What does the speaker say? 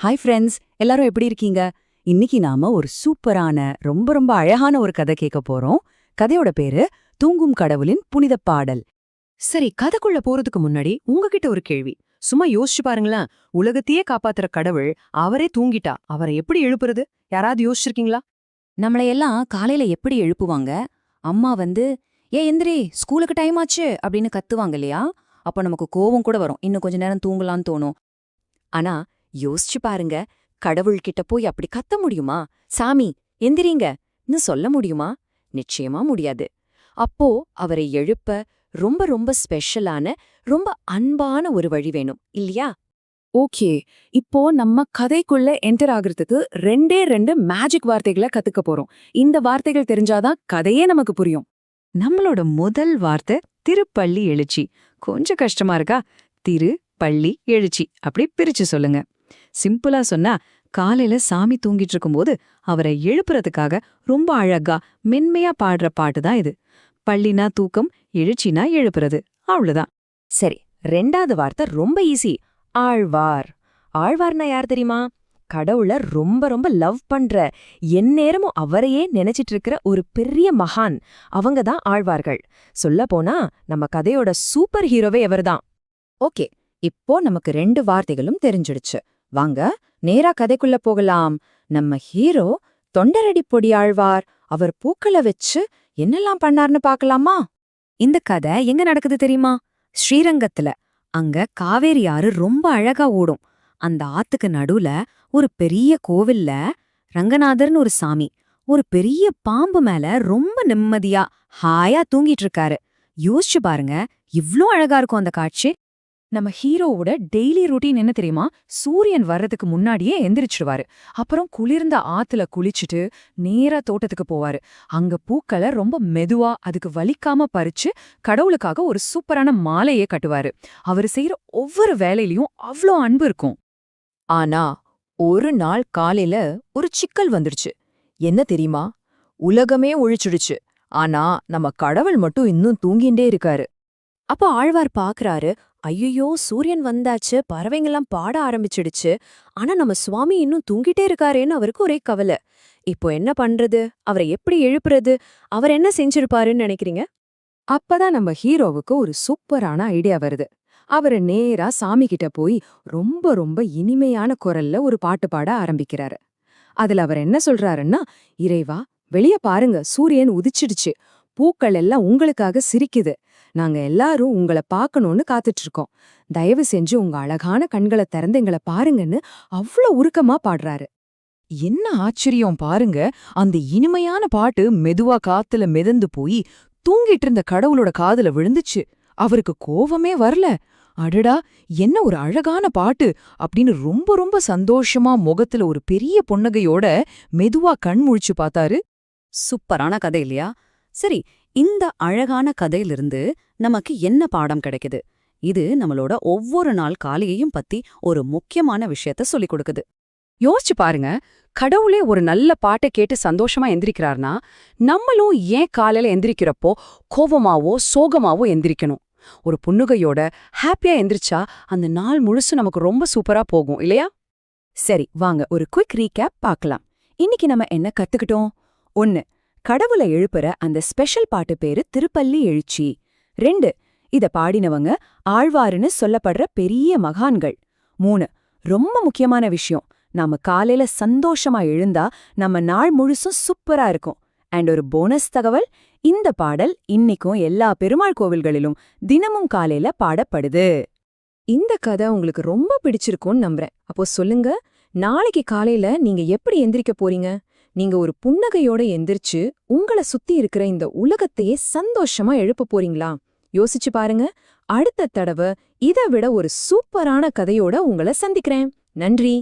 Hi friends, எல்லாரும் எப்படி இருக்கீங்க? இன்னைக்கு நாம ஒரு சூப்பரான ரொம்ப ரொம்ப அழகான ஒரு கதை கேட்க போறோம். கதையோட பேரு தூங்கும் கடவுளின் புனித பாடல். சரி, கதைக்குள்ள போறதுக்கு முன்னாடி உங்ககிட்ட ஒரு கேள்வி. சும்மா யோசிச்சு பாருங்களேன். உலகத்தையே காப்பாத்துற கடவுள் அவரே தூங்கிட்டா அவரை எப்படி எழுப்புறது? யாராவது யோசிச்சிருக்கீங்களா? நம்மளையெல்லாம் காலையில எப்படி எழுப்புவாங்க? அம்மா வந்து ஏ எந்திரி, ஸ்கூலுக்கு டைம் ஆச்சு அப்படின்னு கத்துவாங்க இல்லையா? அப்ப நமக்கு கோவம் கூட வரும், இன்னும் கொஞ்ச நேரம் தூங்கலான்னு தோணும். ஆனா யோசிச்சு பாருங்க, கடவுள்கிட்ட போய் அப்படி கத்த முடியுமா? சாமி எந்திரிங்கன்னு சொல்ல முடியுமா? நிச்சயமா முடியாது. அப்போ அவரை எழுப்ப ரொம்ப ரொம்ப ஸ்பெஷலான, ரொம்ப அன்பான ஒரு வழி வேணும் இல்லையா? ஓகே, இப்போ நம்ம கதைக்குள்ள என்டர் ஆகுறதுக்கு ரெண்டு மேஜிக் வார்த்தைகளை கத்துக்க போறோம். இந்த வார்த்தைகள் தெரிஞ்சாதான் கதையே நமக்கு புரியும். நம்மளோட முதல் வார்த்தை திருப்பள்ளி எழுச்சி. கொஞ்சம் கஷ்டமா இருக்கா? திரு பள்ளி எழுச்சி, அப்படி பிரிச்சு சொல்லுங்க. சிம்பிளா சொன்னா, காலையில சாமி தூங்கிட்டு இருக்கும்போது அவரை எழுப்புறதுக்காக ரொம்ப அழகா மென்மையா பாடுற பாட்டு தான் இது. பள்ளினா தூக்கம், எழுச்சினா எழுப்புறது, அவ்வளவுதான். சரி, ரெண்டாவது வார்த்தை ரொம்ப ஈஸி. ஆழ்வார். ஆழ்வார்னா யார் தெரியுமா? கடவுள ரொம்ப ரொம்ப லவ் பண்ற, எந்நேரமும் அவரையே நினைச்சிட்டு இருக்கிற ஒரு பெரிய மகான். அவங்க தான் ஆழ்வார்கள். சொல்ல போனா நம்ம கதையோட சூப்பர் ஹீரோவே எவர்தான். ஓகே, இப்போ நமக்கு 2 வார்த்தைகளும் தெரிஞ்சிடுச்சு. வாங்க நேரா கதைக்குள்ள போகலாம். நம்ம ஹீரோ தொண்டரடி பொடி ஆழ்வார். அவர் பூக்களை வச்சு என்னெல்லாம் பண்ணார்னு பாக்கலாமா? இந்த கதை எங்க நடக்குது தெரியுமா? ஸ்ரீரங்கத்துல. அங்க காவேரி ஆறு ரொம்ப அழகா ஓடும். அந்த ஆத்துக்கு நடுவுல ஒரு பெரிய கோவில்ல ரங்கநாதர்னு ஒரு சாமி ஒரு பெரிய பாம்பு மேல ரொம்ப நிம்மதியா ஹாயா தூங்கிட்டு இருக்காரு. யோசிச்சு பாருங்க, இவ்ளோ அழகா இருக்கும் அந்த காட்சி. நம்ம ஹீரோவோட டெய்லி ரொட்டீன் என்ன தெரியுமா? சூரியன் வர்றதுக்கு முன்னாடியே எந்திரிச்சிடுவாரு. அப்புறம் குளிர்ந்த ஆத்துல குளிச்சுட்டு நேரா தோட்டத்துக்கு போவாரு. அங்க பூக்களை ரொம்ப மெதுவா, அதுக்கு வலிக்காம பறிச்சு கடவுளுக்காக ஒரு சூப்பரான மாலையே கட்டுவாரு. அவரு செய்யற ஒவ்வொரு வேலையிலயும் அவ்ளோ அன்பு இருக்கும். ஆனா ஒரு நாள் காலையில ஒரு சிக்கல் வந்துடுச்சு. என்ன தெரியுமா? உலகமே ஒழிச்சுடுச்சு. ஆனா நம்ம கடவுள் மட்டும் இன்னும் தூங்கிண்டே இருக்காரு. அப்போ ஆழ்வார் பாக்குறாரு, ஐயோ சூரியன் வந்தாச்சு, பறவைங்கெல்லாம் பாட ஆரம்பிச்சிடுச்சு, ஆனா நம்ம சுவாமி இன்னும் தூங்கிட்டே இருக்காரேன்னு அவருக்கு ஒரே கவலை. இப்போ என்ன பண்றது? அவரை எப்படி எழுப்புறது? அவர் என்ன செஞ்சிருப்பாருன்னு நினைக்கிறீங்க? அப்பதான் நம்ம ஹீரோவுக்கு ஒரு சூப்பரான ஐடியா வருது. அவரு நேரா சாமி கிட்ட போய் ரொம்ப ரொம்ப இனிமையான குரல்ல ஒரு பாட்டு பாட ஆரம்பிக்கிறாரு. அதுல அவர் என்ன சொல்றாருன்னா, இறைவா, வெளிய பாருங்க, சூரியன் உதிச்சிடுச்சு, பூக்கள் எல்லாம் உங்களுக்காக சிரிக்குது, நாங்க எல்லாரும் உங்களை பார்க்கணும்னு காத்துட்டு இருக்கோம், தயவு செஞ்சு உங்க அழகான கண்களை திறந்து எங்களை பாருங்கன்னு அவ்ளோ உருக்கமா பாடுறாரு. என்ன ஆச்சரியம் பாருங்க, அந்த இனிமையான பாட்டு மெதுவா காத்துல மிதந்து போய் தூங்கிட்டு இருந்த கடவுளோட காதுல விழுந்துச்சு. அவருக்கு கோவமே வரல. அடடா, என்ன ஒரு அழகான பாட்டு அப்படின்னு ரொம்ப ரொம்ப சந்தோஷமா முகத்துல ஒரு பெரிய புன்னகையோட மெதுவா கண் முழிச்சு பார்த்தாரு. சூப்பரான கதை இல்லையா? சரி, இந்த அழகான கதையிலிருந்து நமக்கு என்ன பாடம் கிடைக்குது? இது நம்மளோட ஒவ்வொரு நாள் காலையையும் பத்தி ஒரு முக்கியமான விஷயத்த சொல்லிக் கொடுக்குது. யோசிச்சு பாருங்க, கடவுளே ஒரு நல்ல பாட்டை கேட்டு சந்தோஷமா எந்திரிக்கிறார்னா, நம்மளும் ஏன் காலையில எந்திரிக்கிறப்போ கோவமாவோ சோகமாவோ எந்திரிக்கணும்? ஒரு புன்னுகையோட ஹாப்பியா எந்திரிச்சா அந்த நாள் முழுசும் நமக்கு ரொம்ப சூப்பரா போகும் இல்லையா? சரி, வாங்க ஒரு குயிக் ரீகேப் பார்க்கலாம். இன்னைக்கு நம்ம என்ன கத்துக்கிட்டோம்? 1. கடவுளை எழுப்புற அந்த ஸ்பெஷல் பாட்டு பேரு திருப்பள்ளி எழுச்சி. 2. இத பாடினவங்க ஆழ்வாருன்னு சொல்லப்படுற பெரிய மகான்கள். 3. ரொம்ப முக்கியமான விஷயம், நாம காலையில சந்தோஷமா எழுந்தா நம்ம நாள் முழுசும் சூப்பரா இருக்கும். அண்ட் ஒரு போனஸ் தகவல், இந்த பாடல் இன்னைக்கும் எல்லா பெருமாள் கோவில்களிலும் தினமும் காலையில பாடப்படுது. இந்த கதை உங்களுக்கு ரொம்ப பிடிச்சிருக்கும்னு நம்புறேன். அப்போ சொல்லுங்க, நாளைக்கு காலையில நீங்க எப்படி எந்திரிக்க போறீங்க? நீங்க ஒரு புன்னகையோட எந்திரிச்சு உங்களை சுத்தி இருக்கிற இந்த உலகத்தையே சந்தோஷமா எழுப்ப போறீங்களா? யோசிச்சு பாருங்க. அடுத்த தடவை இதை விட ஒரு சூப்பரான கதையோட உங்களை சந்திக்கிறேன். நன்றி.